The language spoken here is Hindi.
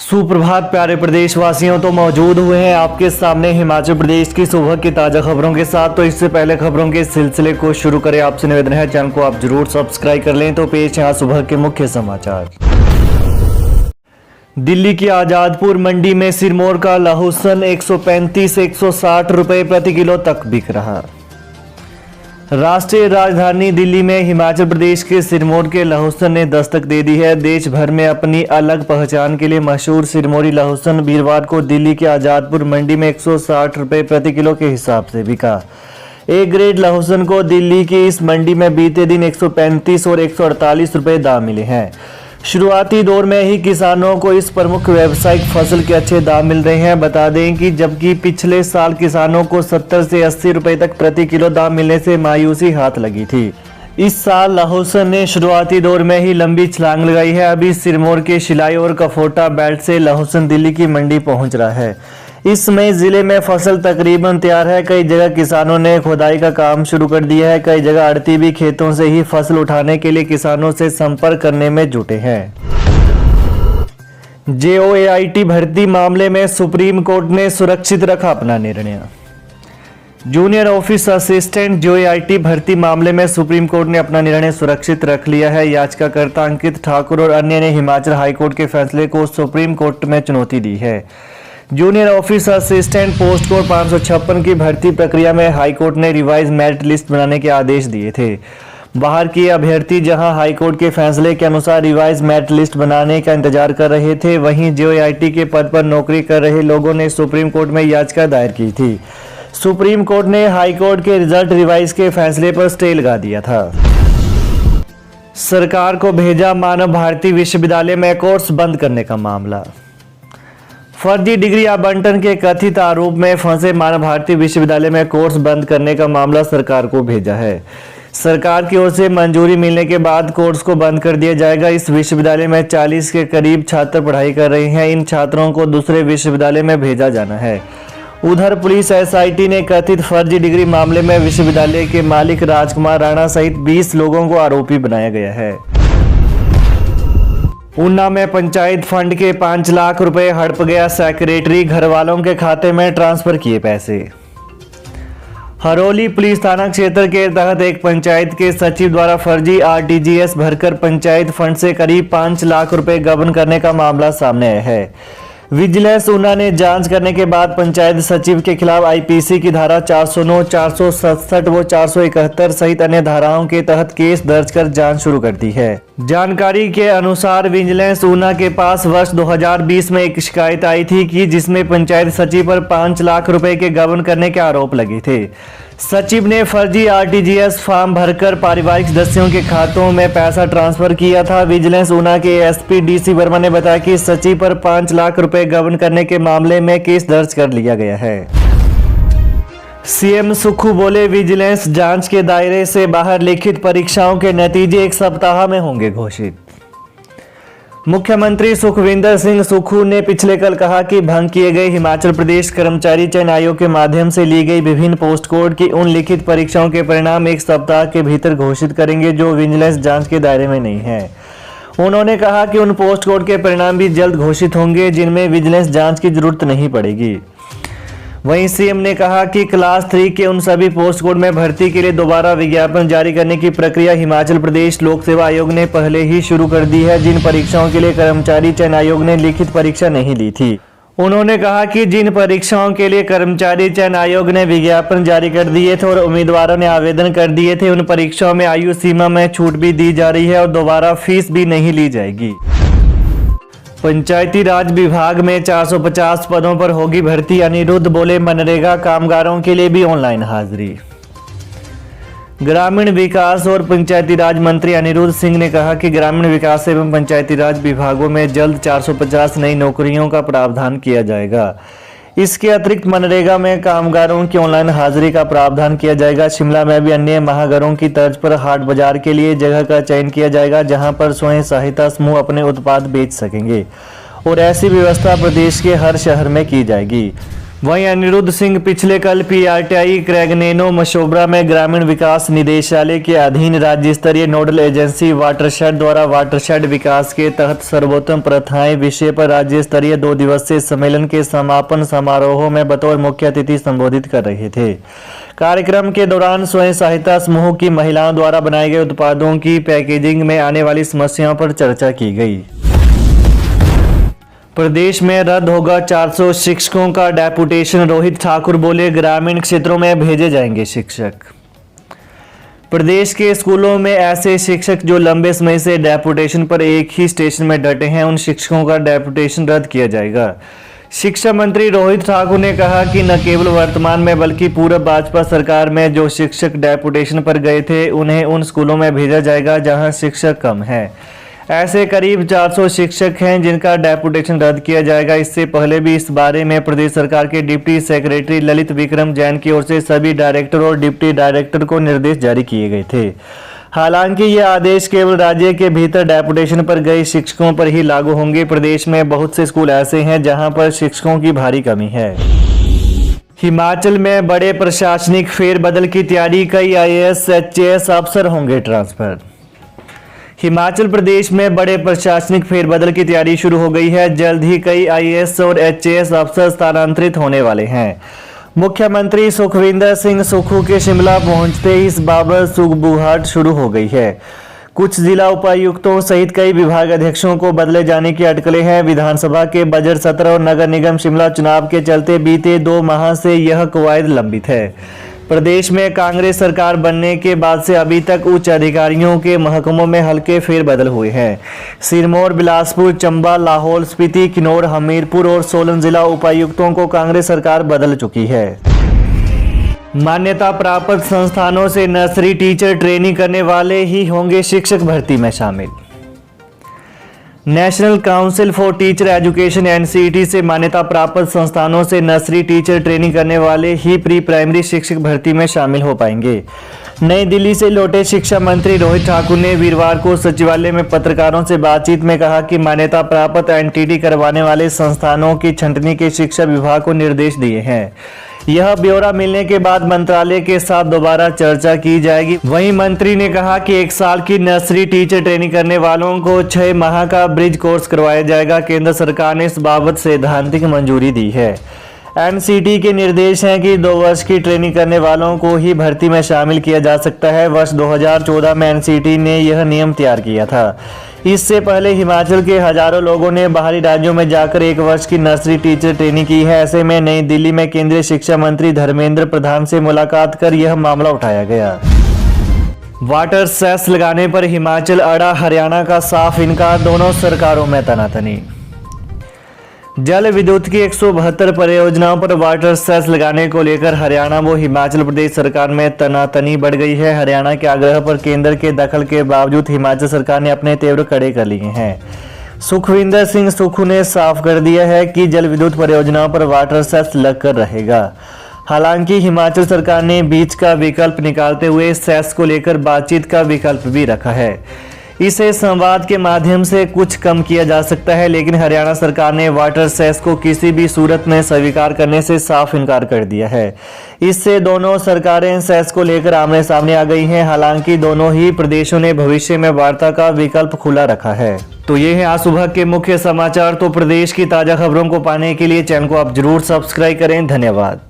सुप्रभात प्यारे प्रदेशवासियों, तो मौजूद हुए हैं आपके सामने हिमाचल प्रदेश की सुबह की ताज़ा खबरों के साथ। तो इससे पहले खबरों के सिलसिले को शुरू करें, आपसे निवेदन है चैनल को आप जरूर सब्सक्राइब कर लें। तो पेश यहाँ सुबह के मुख्य समाचार। दिल्ली की आजादपुर मंडी में सिरमौर का लहसुन 135-160 रुपये प्रति किलो तक बिक रहा। राष्ट्रीय राजधानी दिल्ली में हिमाचल प्रदेश के सिरमौर के लहसुन ने दस्तक दे दी है। देश भर में अपनी अलग पहचान के लिए मशहूर सिरमौरी लहसुन वीरवार को दिल्ली के आजादपुर मंडी में 160 रुपये प्रति किलो के हिसाब से बिका। ए ग्रेड लहसुन को दिल्ली की इस मंडी में बीते दिन 135 और 148 रुपये दाम मिले हैं। शुरुआती दौर में ही किसानों को इस प्रमुख व्यावसायिक फसल के अच्छे दाम मिल रहे हैं। बता दें कि जबकि पिछले साल किसानों को 70 से 80 रुपए तक प्रति किलो दाम मिलने से मायूसी हाथ लगी थी। इस साल लहसुन ने शुरुआती दौर में ही लंबी छलांग लगाई है। अभी सिरमौर के शिलाई और कफोटा बेल्ट से लहसुन दिल्ली की मंडी पहुंच रहा है। इस समय जिले में फसल तकरीबन तैयार है। कई जगह किसानों ने खुदाई का काम शुरू कर दिया है। कई जगह आड़ती भी खेतों से ही फसल उठाने के लिए किसानों से संपर्क करने में जुटे हैं। JOAIT भर्ती मामले में सुप्रीम कोर्ट ने सुरक्षित रखा अपना निर्णय। जूनियर ऑफिस असिस्टेंट JOAIT भर्ती मामले में सुप्रीम कोर्ट ने अपना निर्णय सुरक्षित रख लिया है। याचिकाकर्ता अंकित ठाकुर और अन्य ने हिमाचल हाईकोर्ट के फैसले को सुप्रीम कोर्ट में चुनौती दी है। Junior office assistant post code 556 की भर्ती प्रक्रिया में हाईकोर्ट ने रिवाइज मेरिट लिस्ट बनाने के आदेश दिए थे। बाहर के अभ्यर्थी जहां हाईकोर्ट के फैसले के अनुसार रिवाइज मेरिट लिस्ट बनाने का इंतजार कर रहे थे, वहीं JOAIT के पद पर नौकरी कर रहे लोगों ने सुप्रीम कोर्ट में याचिका दायर की थी। सुप्रीम कोर्ट ने हाईकोर्ट के रिजल्ट रिवाइज के फैसले पर स्टे लगा दिया था। सरकार को भेजा मानव भारती विश्वविद्यालय में कोर्स बंद करने का मामला। फर्जी डिग्री आवंटन के कथित आरोप में फंसे मानव भारती विश्वविद्यालय में कोर्स बंद करने का मामला सरकार को भेजा है। सरकार की ओर से मंजूरी मिलने के बाद कोर्स को बंद कर दिया जाएगा। इस विश्वविद्यालय में 40 के करीब छात्र पढ़ाई कर रहे हैं। इन छात्रों को दूसरे विश्वविद्यालय में भेजा जाना है। उधर पुलिस SIT ने कथित फर्जी डिग्री मामले में विश्वविद्यालय के मालिक राजकुमार राणा सहित 20 लोगों को आरोपी बनाया गया है। ऊना में पंचायत फंड के 5 लाख रुपए हड़प गया। सेक्रेटरी घर वालों के खाते में ट्रांसफर किए पैसे। हरोली पुलिस थाना क्षेत्र के तहत एक पंचायत के सचिव द्वारा फर्जी RTGS भरकर पंचायत फंड से करीब 5 लाख रुपए गबन करने का मामला सामने आया है। विजिलेंस ऊना ने जांच करने के बाद पंचायत सचिव के खिलाफ IPC की धारा 409, 467 व 471 सहित अन्य धाराओं के तहत केस दर्ज कर जांच शुरू कर दी है। जानकारी के अनुसार विजिलेंस ऊना के पास वर्ष 2020 में एक शिकायत आई थी कि जिसमें पंचायत सचिव पर 5 लाख रुपए के गबन करने के आरोप लगे थे। सचिव ने फर्जी RTGS फॉर्म भरकर पारिवारिक सदस्यों के खातों में पैसा ट्रांसफर किया था। विजिलेंस ऊना के SP DC वर्मा ने बताया कि सचिव पर 5 लाख रुपए गबन करने के मामले में केस दर्ज कर लिया गया है। CM सुक्खू बोले, विजिलेंस जांच के दायरे से बाहर लिखित परीक्षाओं के नतीजे 1 सप्ताह में होंगे घोषित। मुख्यमंत्री सुखविंदर सिंह सुक्खू ने पिछले कल कहा कि भंग किए गए हिमाचल प्रदेश कर्मचारी चयन आयोग के माध्यम से ली गई विभिन्न पोस्ट कोड की उन लिखित परीक्षाओं के परिणाम 1 सप्ताह के भीतर घोषित करेंगे जो विजिलेंस जांच के दायरे में नहीं है। उन्होंने कहा कि उन पोस्ट कोड के परिणाम भी जल्द घोषित होंगे जिनमें विजिलेंस जांच की जरूरत नहीं पड़ेगी। वहीं CM ने कहा कि क्लास 3 के उन सभी पोस्ट कोड में भर्ती के लिए दोबारा विज्ञापन जारी करने की प्रक्रिया हिमाचल प्रदेश लोक सेवा आयोग ने पहले ही शुरू कर दी है, जिन परीक्षाओं के लिए कर्मचारी चयन आयोग ने लिखित परीक्षा नहीं ली थी। उन्होंने कहा कि जिन परीक्षाओं के लिए कर्मचारी चयन आयोग ने विज्ञापन जारी कर दिए थे और उम्मीदवारों ने आवेदन कर दिए थे, उन परीक्षाओं में आयु सीमा में छूट भी दी जा रही है और दोबारा फीस भी नहीं ली जाएगी। पंचायती राज विभाग में 450 पदों पर होगी भर्ती। अनिरुद्ध बोले, मनरेगा कामगारों के लिए भी ऑनलाइन हाजिरी। ग्रामीण विकास और पंचायती राज मंत्री अनिरुद्ध सिंह ने कहा कि ग्रामीण विकास एवं पंचायती राज विभागों में जल्द 450 नई नौकरियों का प्रावधान किया जाएगा। इसके अतिरिक्त मनरेगा में कामगारों की ऑनलाइन हाजिरी का प्रावधान किया जाएगा। शिमला में भी अन्य महानगरों की तर्ज पर हाट बाजार के लिए जगह का चयन किया जाएगा जहां पर स्वयं सहायता समूह अपने उत्पाद बेच सकेंगे और ऐसी व्यवस्था प्रदेश के हर शहर में की जाएगी। वहीं अनिरुद्ध सिंह पिछले कल पीआरटीआई क्रैगनेनो मशोबरा में ग्रामीण विकास निदेशालय के अधीन राज्य स्तरीय नोडल एजेंसी वाटरशेड द्वारा वाटरशेड विकास के तहत सर्वोत्तम प्रथाएं विषय पर राज्य स्तरीय 2 दिवसीय सम्मेलन के समापन समारोह में बतौर मुख्य अतिथि संबोधित कर रहे थे। कार्यक्रम के दौरान स्वयं सहायता समूह की महिलाओं द्वारा बनाए गए उत्पादों की पैकेजिंग में आने वाली समस्याओं पर चर्चा की गई। प्रदेश में रद्द होगा 400 शिक्षकों का डेपुटेशन, रोहित ठाकुर बोले ग्रामीण क्षेत्रों में भेजे जाएंगे शिक्षक। प्रदेश के स्कूलों में ऐसे शिक्षक जो लंबे समय से डेपुटेशन पर एक ही स्टेशन में डटे हैं, उन शिक्षकों का डेपुटेशन रद्द किया जाएगा। शिक्षा मंत्री रोहित ठाकुर ने कहा कि न केवल वर्तमान में बल्कि पूर्व भाजपा सरकार में जो शिक्षक डेपुटेशन पर गए थे उन्हें उन स्कूलों में भेजा जाएगा जहां शिक्षक कम है। ऐसे करीब 400 शिक्षक हैं जिनका डेपुटेशन रद्द किया जाएगा। इससे पहले भी इस बारे में प्रदेश सरकार के डिप्टी सेक्रेटरी ललित विक्रम जैन की ओर से सभी डायरेक्टर और डिप्टी डायरेक्टर को निर्देश जारी किए गए थे। हालांकि ये आदेश केवल राज्य के भीतर डेपुटेशन पर गए शिक्षकों पर ही लागू होंगे। प्रदेश में बहुत से स्कूल ऐसे हैं जहां पर शिक्षकों की भारी कमी है। हिमाचल में बड़े प्रशासनिक फेरबदल की तैयारी, कई आईएएस एचएएस अफसर होंगे ट्रांसफर। हिमाचल प्रदेश में बड़े प्रशासनिक फेरबदल की तैयारी शुरू हो गई है। जल्द ही कई आईएएस और एचएएस अफसर स्थानांतरित होने वाले हैं। मुख्यमंत्री सुखविंदर सिंह सुक्खू के शिमला पहुंचते ही इस बाबत सुगबुगाहट शुरू हो गई है। कुछ जिला उपायुक्तों सहित कई विभाग अध्यक्षों को बदले जाने की अटकलें हैं। विधानसभा के बजट सत्र और नगर निगम शिमला चुनाव के चलते बीते 2 माह से यह कवायद लंबित है। प्रदेश में कांग्रेस सरकार बनने के बाद से अभी तक उच्च अधिकारियों के महकमों में हल्के फेरबदल हुए हैं। सिरमौर, बिलासपुर, चंबा, लाहौल स्पीति, किन्नौर, हमीरपुर और सोलन जिला उपायुक्तों को कांग्रेस सरकार बदल चुकी है। मान्यता प्राप्त संस्थानों से नर्सरी टीचर ट्रेनिंग करने वाले ही होंगे शिक्षक भर्ती में शामिल। National council for teacher education NCET से मान्यता प्राप्त संस्थानों से नर्सरी टीचर ट्रेनिंग करने वाले ही प्री प्राइमरी शिक्षक भर्ती में शामिल हो पाएंगे। नई दिल्ली से लौटे शिक्षा मंत्री रोहित ठाकुर ने वीरवार को सचिवालय में पत्रकारों से बातचीत में कहा कि मान्यता प्राप्त एनटीटी करवाने वाले संस्थानों की छंटनी के शिक्षा विभाग को निर्देश दिए हैं। यह ब्यौरा मिलने के बाद मंत्रालय के साथ दोबारा चर्चा की जाएगी। वहीं मंत्री ने कहा कि 1 साल की नर्सरी टीचर ट्रेनिंग करने वालों को 6 माह का ब्रिज कोर्स करवाया जाएगा। केंद्र सरकार ने इस बाबत सैद्धांतिक मंजूरी दी है। एनसीईटी के निर्देश हैं कि 2 वर्ष की ट्रेनिंग करने वालों को ही भर्ती में शामिल किया जा सकता है। वर्ष 2014 में एनसीईटी ने यह नियम तैयार किया था। इससे पहले हिमाचल के हजारों लोगों ने बाहरी राज्यों में जाकर 1 वर्ष की नर्सरी टीचर ट्रेनिंग की है। ऐसे में नई दिल्ली में केंद्रीय शिक्षा मंत्री धर्मेंद्र प्रधान से मुलाकात कर यह मामला उठाया गया। वाटर सेस लगाने पर हिमाचल अड़ा, हरियाणा का साफ इनकार, दोनों सरकारों में तनातनी। जल विद्युत की 172 परियोजनाओं पर वाटर सेस लगाने को लेकर हरियाणा व हिमाचल प्रदेश सरकार में तनातनी बढ़ गई है। हरियाणा के आग्रह पर केंद्र के दखल के बावजूद हिमाचल सरकार ने अपने तेवर कड़े कर लिए हैं। सुखविंदर सिंह सुक्खू ने साफ कर दिया है कि जल विद्युत परियोजनाओं पर वाटर सेस लगकर रहेगा। हालांकि हिमाचल सरकार ने बीच का विकल्प निकालते हुए सेस को लेकर बातचीत का विकल्प भी रखा है। इसे संवाद के माध्यम से कुछ कम किया जा सकता है, लेकिन हरियाणा सरकार ने वाटर सेस को किसी भी सूरत में स्वीकार करने से साफ इनकार कर दिया है। इससे दोनों सरकारें सेस को लेकर आमने सामने आ गई हैं। हालांकि दोनों ही प्रदेशों ने भविष्य में वार्ता का विकल्प खुला रखा है। तो ये है आज सुबह के मुख्य समाचार। तो प्रदेश की ताजा खबरों को पाने के लिए चैनल को आप जरूर सब्सक्राइब करें। धन्यवाद।